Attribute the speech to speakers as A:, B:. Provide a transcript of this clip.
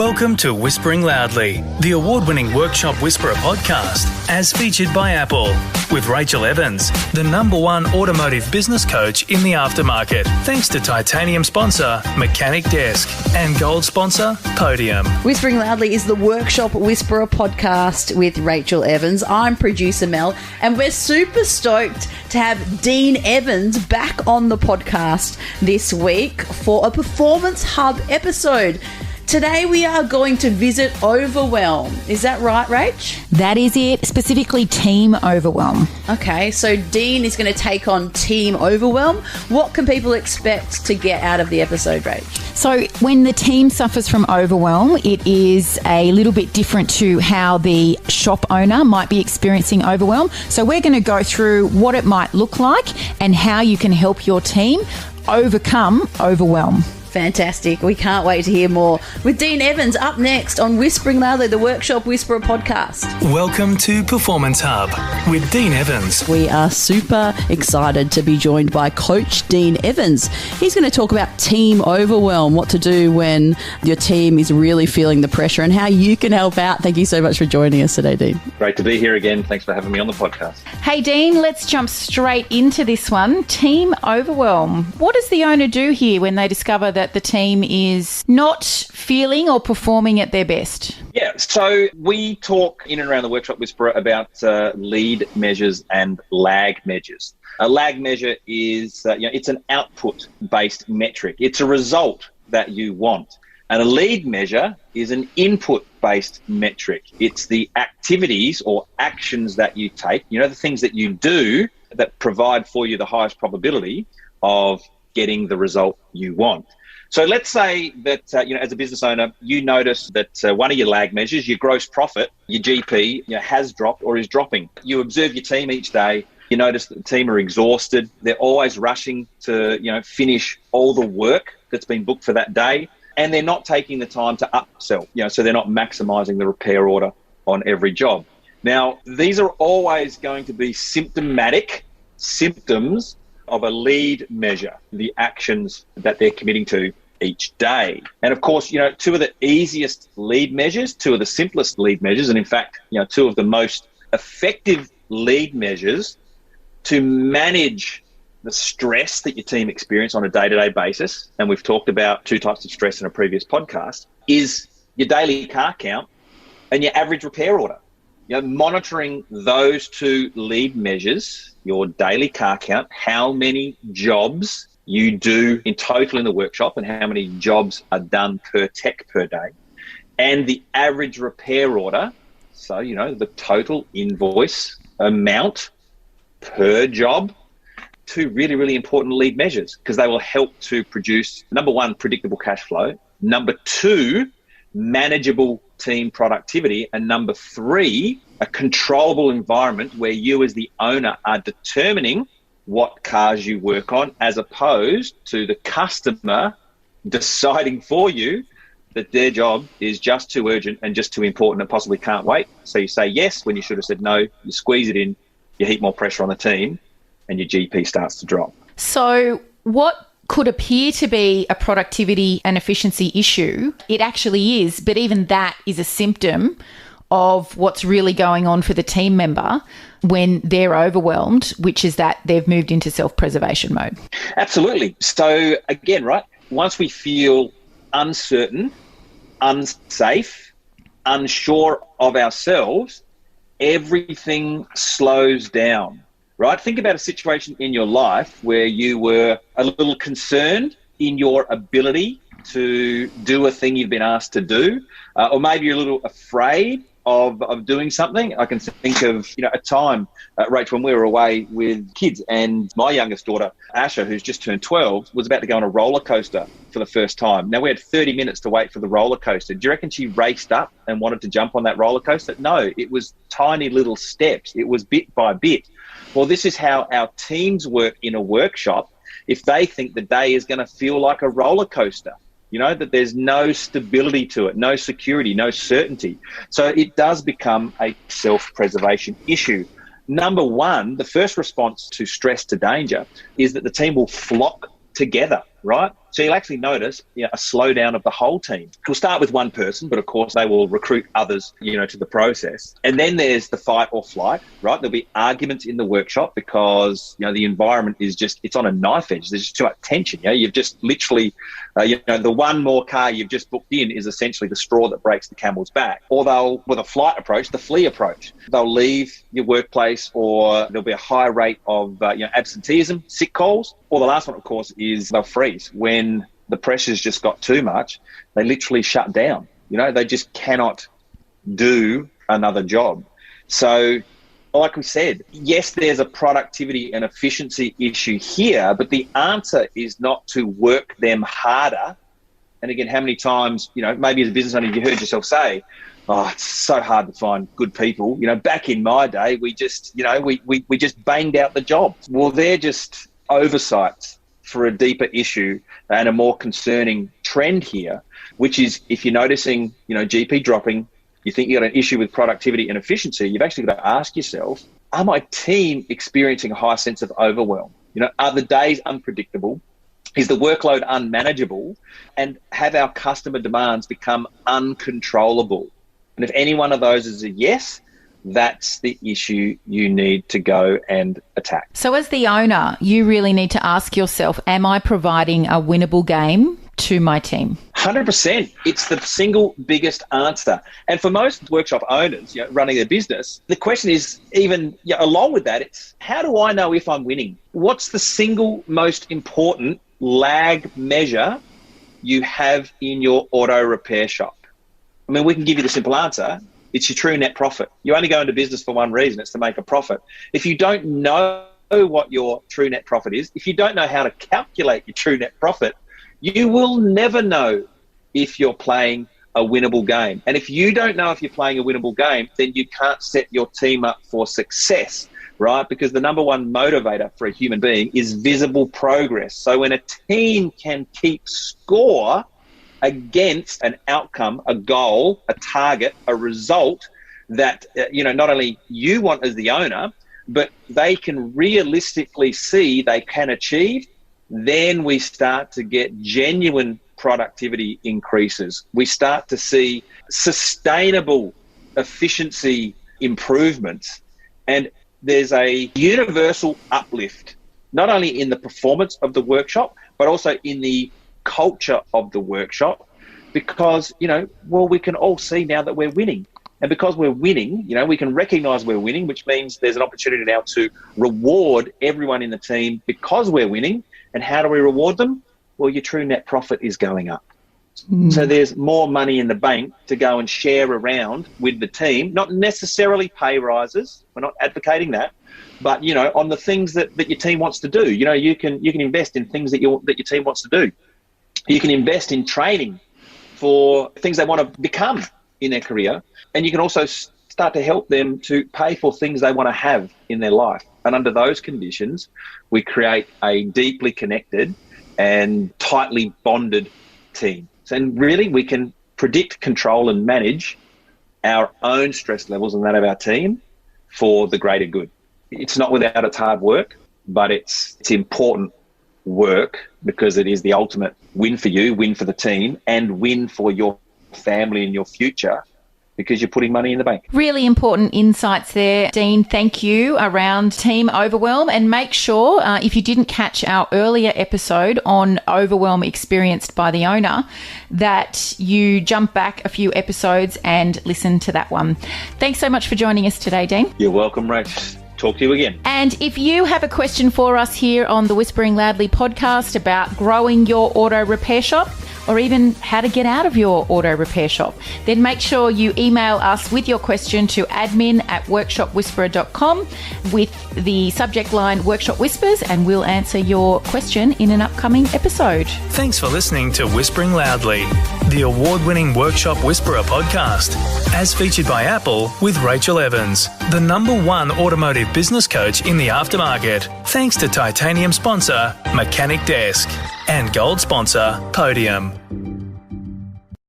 A: Welcome to Whispering Loudly, the award-winning Workshop Whisperer podcast, as featured by Apple, with Rachel Evans, the #1 automotive business coach in the aftermarket, thanks to titanium sponsor Mechanic Desk and gold sponsor Podium.
B: Whispering Loudly is the Workshop Whisperer podcast with Rachel Evans. I'm producer Mel, and we're super stoked to have Dean Evans back on the podcast this week for a Performance Hub episode. Today we are going to visit overwhelm. Is that right, Rach?
C: That is it, specifically team overwhelm.
B: Okay, so Dean is going to take on team overwhelm. What can people expect to get out of the episode, Rach?
C: So when the team suffers from overwhelm, it is a little bit different to how the shop owner might be experiencing overwhelm. So we're going to go through what it might look like and how you can help your team overcome overwhelm.
B: Fantastic. We can't wait to hear more with Dean Evans up next on Whispering Loudly, the Workshop Whisperer podcast.
A: Welcome to Performance Hub with Dean Evans.
B: We are super excited to be joined by Coach Dean Evans. He's going to talk about team overwhelm, what to do when your team is really feeling the pressure and how you can help out. Thank you so much for joining us today, Dean.
D: Great to be here again. Thanks for having me on the podcast.
C: Hey Dean, let's jump straight into this one. Team overwhelm. What does the owner do here when they discover that the team is not feeling or performing at their best?
D: Yeah, so we talk in and around the Workshop Whisperer about lead measures and lag measures. A lag measure is, it's an output-based metric. It's a result that you want. And a lead measure is an input-based metric. It's the activities or actions that you take, the things that you do that provide for you the highest probability of getting the result you want. So let's say that, as a business owner, you notice that one of your lag measures, your gross profit, your GP, has dropped or is dropping. You observe your team each day. You notice that the team are exhausted. They're always rushing to, finish all the work that's been booked for that day. And they're not taking the time to upsell, so they're not maximizing the repair order on every job. Now, these are always going to be symptomatic symptoms of a lead measure, the actions that they're committing to each day. And of course, two of the easiest lead measures, two of the simplest lead measures, and in fact, two of the most effective lead measures to manage the stress that your team experience on a day-to-day basis, and we've talked about two types of stress in a previous podcast, is your daily car count and your average repair order. Monitoring those two lead measures, your daily car count, how many jobs you do in total in the workshop and how many jobs are done per tech per day, and the average repair order, so, the total invoice amount per job. Two really, really important lead measures because they will help to produce, number one, predictable cash flow, number two, manageable team productivity, and number three, a controllable environment where you as the owner are determining what cars you work on as opposed to the customer deciding for you that their job is just too urgent and just too important and possibly can't wait. So you say yes when you should have said no, you squeeze it in, you heap more pressure on the team, and your GP starts to drop.
C: So what could appear to be a productivity and efficiency issue, it actually is, but even that is a symptom of what's really going on for the team member when they're overwhelmed, which is that they've moved into self-preservation mode.
D: Absolutely. So again, right, once we feel uncertain, unsafe, unsure of ourselves, everything slows down. Right? Think about a situation in your life where you were a little concerned in your ability to do a thing you've been asked to do, or maybe you're a little afraid of doing something. I can think of, a time, Rach, when we were away with kids and my youngest daughter, Asha, who's just turned 12, was about to go on a roller coaster for the first time. Now, we had 30 minutes to wait for the roller coaster. Do you reckon she raced up and wanted to jump on that roller coaster? No, it was tiny little steps. It was bit by bit. Well, this is how our teams work in a workshop if they think the day is going to feel like a roller coaster, that there's no stability to it, no security, no certainty. So it does become a self-preservation issue. Number one, the first response to stress to danger is that the team will flock together, right? So you'll actually notice a slowdown of the whole team. We'll start with one person, but of course they will recruit others, to the process. And then there's the fight or flight, right? There'll be arguments in the workshop because, the environment is it's on a knife edge. There's just too much tension. You've just literally, the one more car you've just booked in is essentially the straw that breaks the camel's back. Or they'll, with a flight approach, the flee approach, they'll leave your workplace, or there'll be a high rate of absenteeism, sick calls. Or the last one, of course, is they'll freeze. When the pressure's just got too much, they literally shut down. They just cannot do another job. So, like we said, yes, there's a productivity and efficiency issue here, but the answer is not to work them harder. And again, how many times, maybe as a business owner, you heard yourself say, oh, it's so hard to find good people. Back in my day, we just, we just banged out the job. Well, they're just oversights for a deeper issue and a more concerning trend here, which is if you're noticing, GP dropping, you think you've got an issue with productivity and efficiency, you've actually got to ask yourself, are my team experiencing a high sense of overwhelm? Are the days unpredictable? Is the workload unmanageable? And have our customer demands become uncontrollable? And if any one of those is a yes, that's the issue you need to go and attack.
C: So as the owner, you really need to ask yourself, am I providing a winnable game to my team?
D: 100%. It's the single biggest answer. And for most workshop owners, running their business, the question is even along with that, it's how do I know if I'm winning? What's the single most important lag measure you have in your auto repair shop? I mean, we can give you the simple answer. It's your true net profit. You only go into business for one reason. It's to make a profit. If you don't know what your true net profit is, if you don't know how to calculate your true net profit, you will never know if you're playing a winnable game. And if you don't know if you're playing a winnable game, then you can't set your team up for success, right? Because the number one motivator for a human being is visible progress. So when a team can keep score against an outcome, a goal, a target, a result that, not only you want as the owner, but they can realistically see they can achieve, then we start to get genuine productivity increases. We start to see sustainable efficiency improvements. And there's a universal uplift, not only in the performance of the workshop, but also in the culture of the workshop, because, we can all see now that we're winning. And because we're winning, we can recognize we're winning, which means there's an opportunity now to reward everyone in the team because we're winning. And how do we reward them? Well, your true net profit is going up. So there's more money in the bank to go and share around with the team, not necessarily pay rises. We're not advocating that. But, on the things that your team wants to do, you can invest in things that your team wants to do. You can invest in training for things they want to become in their career. And you can also start to help them to pay for things they want to have in their life. And under those conditions, we create a deeply connected and tightly bonded team. And really, we can predict, control and manage our own stress levels and that of our team for the greater good. It's not without its hard work, but it's important work because it is the ultimate win for you, win for the team, and win for your family and your future, because you're putting money in the bank.
C: Really important insights there, Dean. Thank you around team overwhelm. And make sure, if you didn't catch our earlier episode on overwhelm experienced by the owner, that you jump back a few episodes and listen to that one. Thanks so much for joining us today, Dean.
D: You're welcome, Rach. Talk to you again.
C: And if you have a question for us here on the Whispering Loudly podcast about growing your auto repair shop, or even how to get out of your auto repair shop, then make sure you email us with your question to admin@workshopwhisperer.com with the subject line Workshop Whispers, and we'll answer your question in an upcoming episode.
A: Thanks for listening to Whispering Loudly, the award-winning Workshop Whisperer podcast, as featured by Apple with Rachel Evans, the #1 automotive business coach in the aftermarket. Thanks to titanium sponsor Mechanic Desk and gold sponsor Podium.